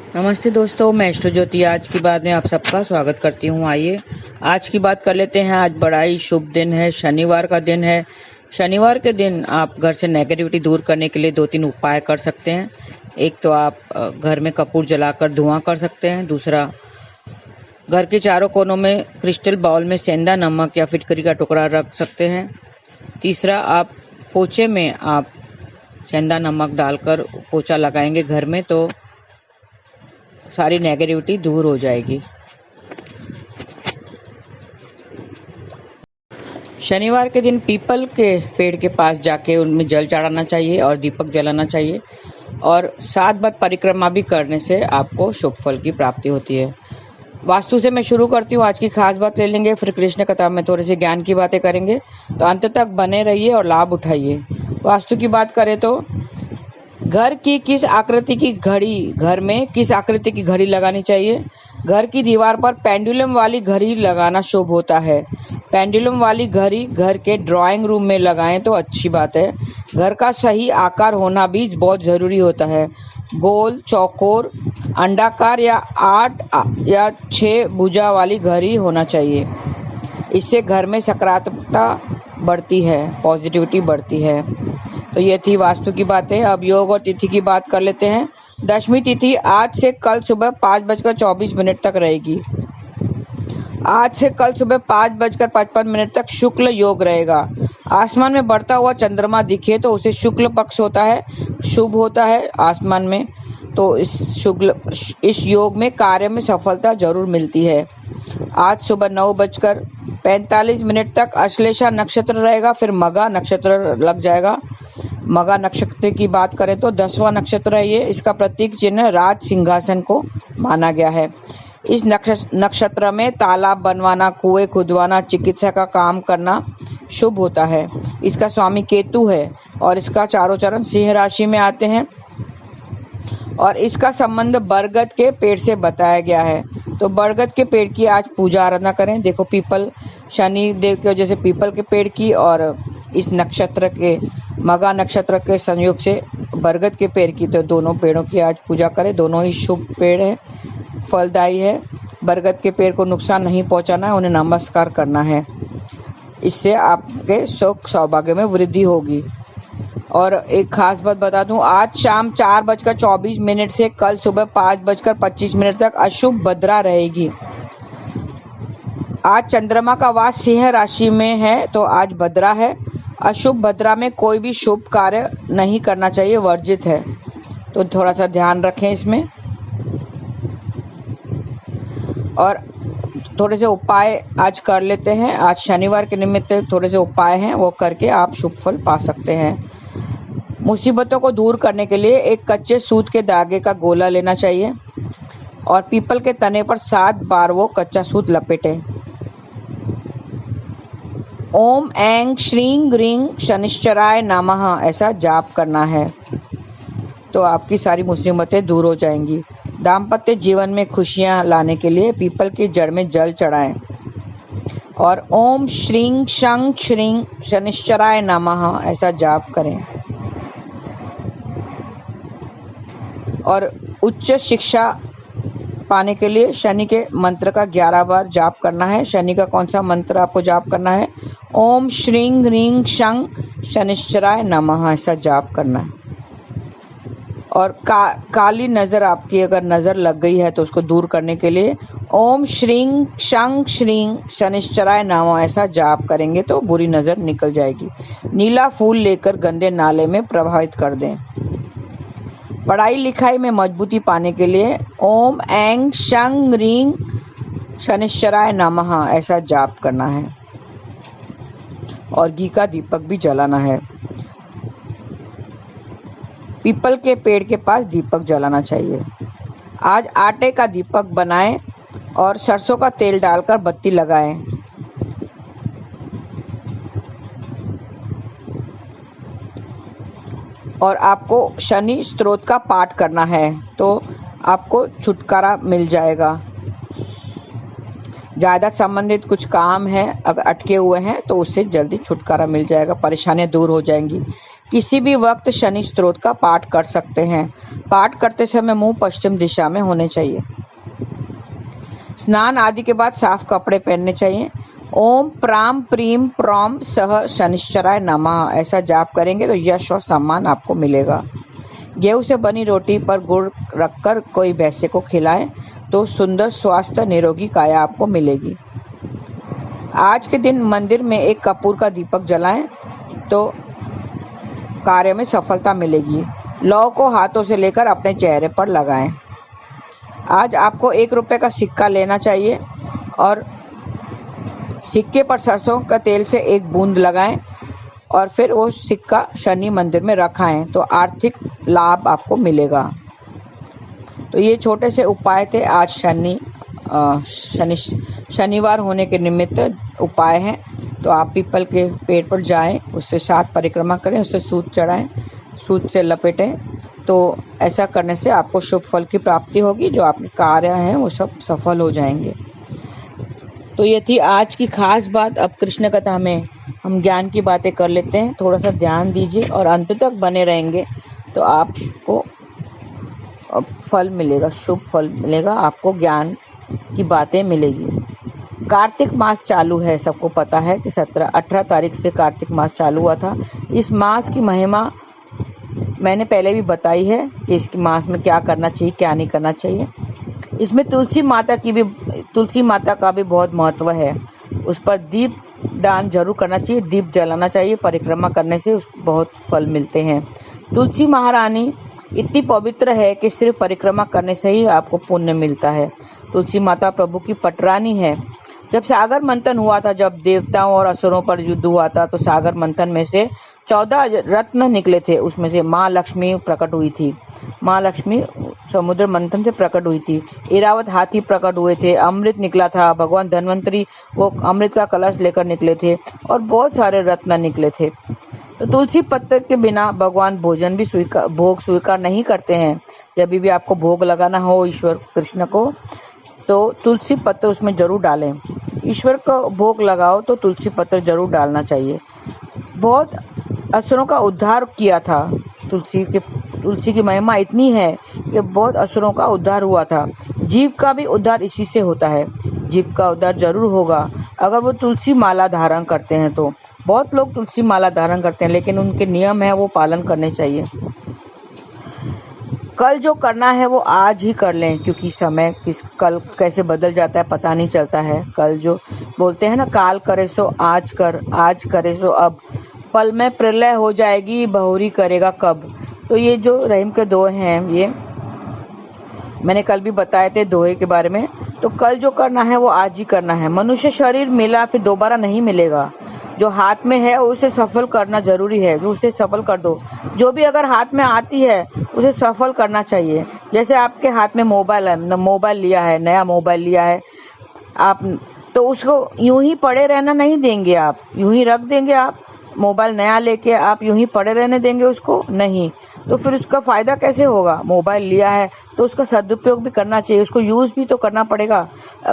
नमस्ते दोस्तों, मैं एस्ट्रो ज्योति आज की बात में आप सबका स्वागत करती हूँ। आइए आज की बात कर लेते हैं। आज बड़ा ही शुभ दिन है, शनिवार का दिन है। शनिवार के दिन आप घर से नेगेटिविटी दूर करने के लिए 2-3 उपाय कर सकते हैं। एक तो आप घर में कपूर जलाकर धुआं कर सकते हैं। दूसरा, घर के चारों कोनों में क्रिस्टल बाउल में सेंधा नमक या फिटकरी का टुकड़ा रख सकते हैं। तीसरा, आप पोछे में आप सेंधा नमक डालकर पोछा लगाएंगे घर में तो सारी नेगेटिविटी दूर हो जाएगी। शनिवार के दिन पीपल के पेड़ के पास जाके उनमें जल चढ़ाना चाहिए और दीपक जलाना चाहिए और 7 बार परिक्रमा भी करने से आपको शुभ फल की प्राप्ति होती है। वास्तु से मैं शुरू करती हूँ। आज की खास बात ले लेंगे, फिर कृष्ण कथा में थोड़े से ज्ञान की बातें करेंगे, तो अंत तक बने रहिए और लाभ उठाइए। वास्तु की बात करें तो घर में किस आकृति की घड़ी लगानी चाहिए। घर की दीवार पर पेंडुलम वाली घड़ी लगाना शुभ होता है। पेंडुलम वाली घड़ी घर के ड्राइंग रूम में लगाएं तो अच्छी बात है। घर का सही आकार होना भी बहुत ज़रूरी होता है। गोल, चौकोर, अंडाकार या 8 या 6 भुजा वाली घड़ी होना चाहिए। इससे घर में सकारात्मकता बढ़ती है, पॉजिटिविटी बढ़ती है। तो ये थी वास्तु की बातें। अब योग और तिथि की बात कर लेते हैं। दशमी तिथि आज से कल सुबह 5:24 तक रहेगी। आज से कल सुबह 5:55 तक शुक्ल योग रहेगा। आसमान में बढ़ता हुआ चंद्रमा दिखे तो उसे शुक्ल पक्ष होता है, शुभ होता है आसमान में। तो इस योग में कार्य में सफलता जरूर मिलती है। आज सुबह 9:45 तक अश्लेषा नक्षत्र रहेगा, फिर मघा नक्षत्र लग जाएगा। मघा नक्षत्र की बात करें तो 10वां नक्षत्र है ये। इसका प्रतीक चिन्ह राज सिंहासन को माना गया है। इस नक्षत्र में तालाब बनवाना, कुएं खुदवाना, चिकित्सा का काम करना शुभ होता है। इसका स्वामी केतु है और इसका चारों चरण सिंह राशि में आते हैं और इसका संबंध बरगद के पेड़ से बताया गया है। तो बरगद के पेड़ की आज पूजा आराधना करें। देखो, पीपल शनि देव की वजह से पीपल के पेड़ की और इस नक्षत्र के मघा नक्षत्र के संयोग से बरगद के पेड़ की, तो दोनों पेड़ों की आज पूजा करें। दोनों ही शुभ पेड़ है, फलदायी है। बरगद के पेड़ को नुकसान नहीं पहुंचाना है, उन्हें नमस्कार करना है। इससे आपके सुख सौभाग्य में वृद्धि होगी। और एक खास बात बता दूं, आज शाम 4:24 से कल सुबह 5:25 तक अशुभ भद्रा रहेगी। आज चंद्रमा का वास सिंह राशि में है तो आज भद्रा है। अशुभ भद्रा में कोई भी शुभ कार्य नहीं करना चाहिए, वर्जित है। तो थोड़ा सा ध्यान रखें इसमें। और थोड़े से उपाय आज कर लेते हैं। आज शनिवार के निमित्त थोड़े से उपाय हैं, वो करके आप शुभ फल पा सकते हैं। मुसीबतों को दूर करने के लिए एक कच्चे सूत के धागे का गोला लेना चाहिए और पीपल के तने पर 7 बार वो कच्चा सूत लपेटें। ओम ऐं श्रीं ग्रीं शनिश्चराय नमः ऐसा जाप करना है तो आपकी सारी मुसीबतें दूर हो जाएंगी। दाम्पत्य जीवन में खुशियां लाने के लिए पीपल की जड़ में जल चढ़ाएं और ओम श्रीं शं श्रीं शनिश्चराय नमः ऐसा जाप करें। और उच्च शिक्षा पाने के लिए शनि के मंत्र का 11 बार जाप करना है। शनि का कौन सा मंत्र आपको जाप करना है? ओम श्रीं ह्रीं शं शनिश्चराय नमः ऐसा जाप करना है। और काली नज़र, आपकी अगर नज़र लग गई है तो उसको दूर करने के लिए ओम श्रीं शं श्रीं शनिश्चराय नमः ऐसा जाप करेंगे तो बुरी नज़र निकल जाएगी। नीला फूल लेकर गंदे नाले में प्रवाहित कर दें। पढ़ाई लिखाई में मजबूती पाने के लिए ओम ऐं शं ह्रीं शनिश्चराय नमः ऐसा जाप करना है और घी का दीपक भी जलाना है। पीपल के पेड़ के पास दीपक जलाना चाहिए। आज आटे का दीपक बनाएं और सरसों का तेल डालकर बत्ती लगाएं। और आपको शनि स्तोत्र का पाठ करना है तो आपको छुटकारा मिल जाएगा। ज़्यादा संबंधित कुछ काम है अगर अटके हुए हैं तो उससे जल्दी छुटकारा मिल जाएगा, परेशानियां दूर हो जाएंगी। किसी भी वक्त शनि स्तोत्र का पाठ कर सकते हैं। पाठ करते समय मुंह पश्चिम दिशा में होने चाहिए। स्नान आदि के बाद साफ कपड़े पहनने चाहिए। ओम प्राम प्रीम प्रॉम सह शनिश्चराय नमः ऐसा जाप करेंगे तो यश और सम्मान आपको मिलेगा। गेहूं से बनी रोटी पर गुड़ रखकर कोई भैंसे को खिलाएं तो सुंदर स्वास्थ्य निरोगी काया आपको मिलेगी। आज के दिन मंदिर में एक कपूर का दीपक जलाएं तो कार्य में सफलता मिलेगी। लौ को हाथों से लेकर अपने चेहरे पर लगाएं। आज आपको 1 रुपये का सिक्का लेना चाहिए और सिक्के पर सरसों का तेल से 1 बूंद लगाएं और फिर वो सिक्का शनि मंदिर में रखाएं तो आर्थिक लाभ आपको मिलेगा। तो ये छोटे से उपाय थे। आज शनिवार होने के निमित्त उपाय हैं। तो आप पीपल के पेड़ पर जाएं, उससे 7 परिक्रमा करें, उससे सूत चढ़ाएं, सूत से लपेटें। तो ऐसा करने से आपको शुभ फल की प्राप्ति होगी। जो आपके कार्य हैं वो सब सफल हो जाएंगे। तो ये थी आज की खास बात। अब कृष्ण कथा में हम ज्ञान की बातें कर लेते हैं। थोड़ा सा ध्यान दीजिए और अंत तक बने रहेंगे तो आपको फल मिलेगा, शुभ फल मिलेगा, आपको ज्ञान की बातें मिलेगी। कार्तिक मास चालू है, सबको पता है कि 18 तारीख से कार्तिक मास चालू हुआ था। इस मास की महिमा मैंने पहले भी बताई है कि इस मास में क्या करना चाहिए, क्या नहीं करना चाहिए। इसमें तुलसी माता का भी बहुत महत्व है। उस पर दीप दान जरूर करना चाहिए, दीप जलाना चाहिए। परिक्रमा करने से उसको बहुत फल मिलते हैं। तुलसी महारानी इतनी पवित्र है कि सिर्फ परिक्रमा करने से ही आपको पुण्य मिलता है। तुलसी माता प्रभु की पटरानी है। जब सागर मंथन हुआ था, जब देवताओं और असुरों पर युद्ध हुआ था, तो सागर मंथन में से 14 रत्न निकले थे। उसमें से माँ लक्ष्मी प्रकट हुई थी। माँ लक्ष्मी समुद्र मंथन से प्रकट हुई थी। इरावत हाथी प्रकट हुए थे। अमृत निकला था। भगवान धन्वंतरी वो अमृत का कलश लेकर निकले थे और बहुत सारे रत्न निकले थे। तो तुलसी पत्र के बिना भगवान भोजन भी भोग स्वीकार नहीं करते हैं। जब भी आपको भोग लगाना हो ईश्वर कृष्ण को, तो तुलसी पत्र उसमें जरूर डालें। ईश्वर को भोग लगाओ तो तुलसी पत्र जरूर डालना चाहिए। बहुत असुरों का उद्धार किया था। तुलसी की महिमा इतनी है कि बहुत असुरों का उद्धार हुआ था। जीव का भी उद्धार इसी से होता है। जीव का उद्धार जरूर होगा अगर वो तुलसी माला धारण करते हैं। तो बहुत लोग तुलसी माला धारण करते हैं, लेकिन उनके नियम है वो पालन करने चाहिए। कल जो करना है वो आज ही कर लें, क्योंकि समय कल कैसे बदल जाता है पता नहीं चलता है। कल जो बोलते हैं ना, काल करे सो आज कर, आज करे सो अब, पल में प्रलय हो जाएगी, बहुरी करेगा कब। तो ये जो रहीम के दोहे हैं, ये मैंने कल भी बताए थे दोहे के बारे में। तो कल जो करना है वो आज ही करना है। मनुष्य शरीर मिला फिर दोबारा नहीं मिलेगा। जो हाथ में है उसे सफल करना जरूरी है। उसे सफल कर दो। जो भी अगर हाथ में आती है उसे सफल करना चाहिए। जैसे आपके हाथ में मोबाइल है, मोबाइल लिया है, नया मोबाइल लिया है आप, तो उसको यूं ही पड़े रहना नहीं देंगे आप, यूं ही रख देंगे आप। मोबाइल नया लेके आप यूं ही पड़े रहने देंगे उसको? नहीं। तो फिर उसका फायदा कैसे होगा? मोबाइल लिया है तो उसका सदुपयोग भी करना चाहिए, उसको यूज भी तो करना पड़ेगा।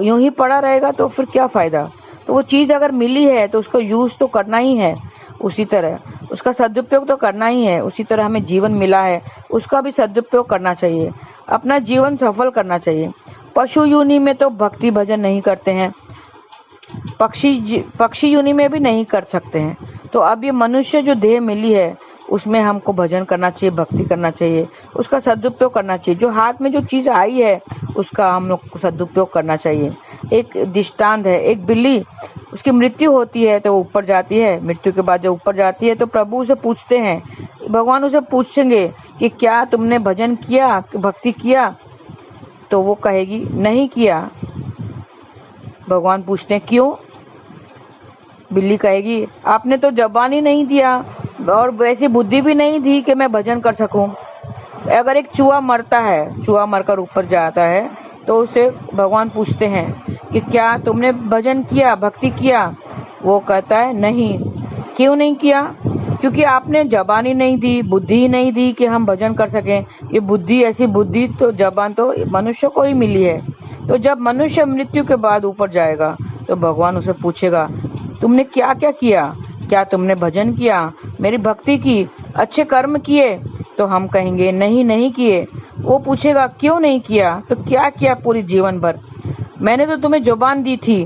यूं ही पड़ा रहेगा तो फिर क्या फायदा? तो वो चीज अगर मिली है तो उसको यूज तो करना ही है, उसी तरह उसका सदुपयोग तो करना ही है। उसी तरह हमें जीवन मिला है, उसका भी सदुपयोग करना चाहिए, अपना जीवन सफल करना चाहिए। पशु योनि में तो भक्ति भजन नहीं करते हैं, पक्षी योनि में भी नहीं कर सकते हैं। तो अब ये मनुष्य जो देह मिली है उसमें हमको भजन करना चाहिए, भक्ति करना चाहिए, उसका सदुपयोग करना चाहिए। जो हाथ में जो चीज आई है उसका हम लोग को सदुपयोग करना चाहिए। एक दृष्टांत है, एक बिल्ली, उसकी मृत्यु होती है तो वो ऊपर जाती है। मृत्यु के बाद जब ऊपर जाती है तो प्रभु उसे पूछते हैं, भगवान उसे पूछेंगे कि क्या तुमने भजन किया, भक्ति किया? तो वो कहेगी नहीं किया। भगवान पूछते हैं क्यों? बिल्ली कहेगी आपने तो जबान ही नहीं दिया और वैसी बुद्धि भी नहीं दी कि मैं भजन कर सकूं। अगर एक चूहा मरता है, चूहा मरकर ऊपर जाता है तो उसे भगवान पूछते हैं कि क्या तुमने भजन किया, भक्ति किया? वो कहता है नहीं। क्यों नहीं किया? क्योंकि आपने जबान ही नहीं दी, बुद्धि ही नहीं दी कि हम भजन कर सकें। ये बुद्धि, ऐसी बुद्धि तो जबान तो मनुष्य को ही मिली है। तो जब मनुष्य मृत्यु के बाद ऊपर जाएगा तो भगवान उसे पूछेगा तुमने क्या क्या किया? क्या तुमने भजन किया, मेरी भक्ति की? अच्छे कर्म किए? तो हम कहेंगे नहीं, नहीं किए। वो पूछेगा क्यों नहीं किया? तो क्या किया पूरी जीवन भर? मैंने तो तुम्हें जुबान दी थी,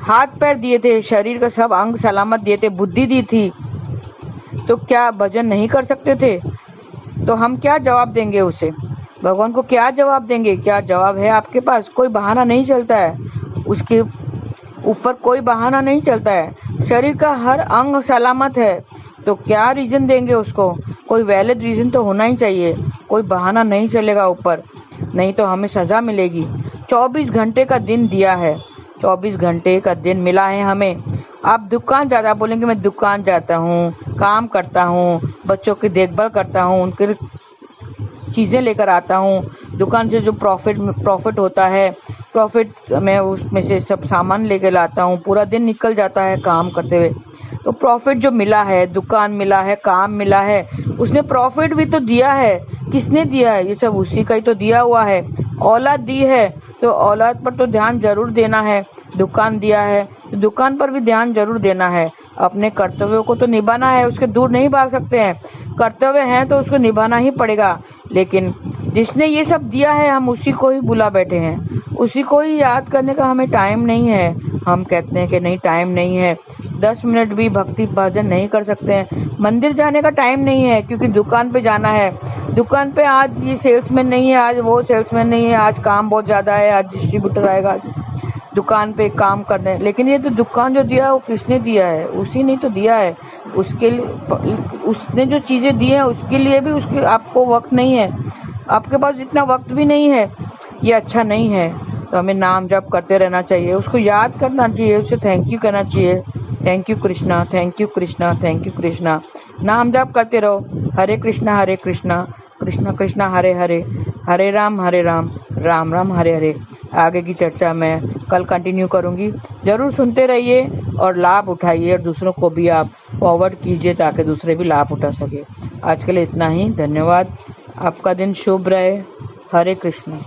हाथ पैर दिए थे, शरीर का सब अंग सलामत दिए थे, बुद्धि दी थी, तो क्या भजन नहीं कर सकते थे? तो हम क्या जवाब देंगे उसे? भगवान को क्या जवाब देंगे? क्या जवाब है आपके पास? कोई बहाना नहीं चलता है, उसके ऊपर कोई बहाना नहीं चलता है। शरीर का हर अंग सलामत है, तो क्या रीजन देंगे उसको? कोई वैलिड रीजन तो होना ही चाहिए, कोई बहाना नहीं चलेगा ऊपर, नहीं तो हमें सजा मिलेगी। 24 घंटे का दिन दिया है, 24 घंटे का दिन मिला है हमें। आप दुकान जाता, आप बोलेंगे मैं दुकान जाता हूँ, काम करता हूँ, बच्चों की देखभाल करता हूँ, उनके चीज़ें लेकर आता हूँ, दुकान से जो प्रॉफिट होता है, प्रॉफिट मैं उसमें से सब सामान लेकर लाता हूँ, पूरा दिन निकल जाता है काम करते हुए। तो प्रॉफिट जो मिला है, दुकान मिला है, काम मिला है, उसने प्रॉफिट भी तो दिया है। किसने दिया है? ये सब उसी का ही तो दिया हुआ है। औलाद दी है तो औलाद पर तो ध्यान जरूर देना है। दुकान दिया है तो दुकान पर भी ध्यान जरूर देना है। अपने कर्तव्यों को तो निभाना है, उसके दूर नहीं भाग सकते हैं। कर्तव्य हैं तो उसको निभाना ही पड़ेगा। लेकिन जिसने ये सब दिया है, हम उसी को ही बुला बैठे हैं, उसी को ही याद करने का हमें टाइम नहीं है। हम कहते हैं कि नहीं टाइम नहीं है, 10 मिनट भी भक्ति भजन नहीं कर सकते हैं। मंदिर जाने का टाइम नहीं है क्योंकि दुकान पे जाना है। दुकान पे आज ये सेल्समैन नहीं है, आज वो सेल्समैन नहीं है, आज काम बहुत ज़्यादा है, आज डिस्ट्रीब्यूटर आएगा, दुकान पे काम करने। लेकिन ये तो दुकान जो दिया है वो किसने दिया है? उसी ने तो दिया है। उसके लिए उसने जो चीज़ें दी हैं उसके लिए भी उसके आपको वक्त नहीं है, आपके पास इतना वक्त भी नहीं है। ये अच्छा नहीं है। तो हमें नाम जप करते रहना चाहिए, उसको याद करना चाहिए, उसे थैंक यू करना चाहिए। Thank you Krishna, thank you Krishna, thank you Krishna. नाम जप करते रहो, हरे कृष्णा कृष्णा कृष्णा हरे हरे, हरे राम राम राम हरे हरे। आगे की चर्चा मैं कल कंटिन्यू करूंगी। जरूर सुनते रहिए और लाभ उठाइए, और दूसरों को भी आप फॉरवर्ड कीजिए ताकि दूसरे भी लाभ उठा सके। आज के लिए इतना ही, धन्यवाद। आपका दिन शुभ रहे। हरे कृष्ण।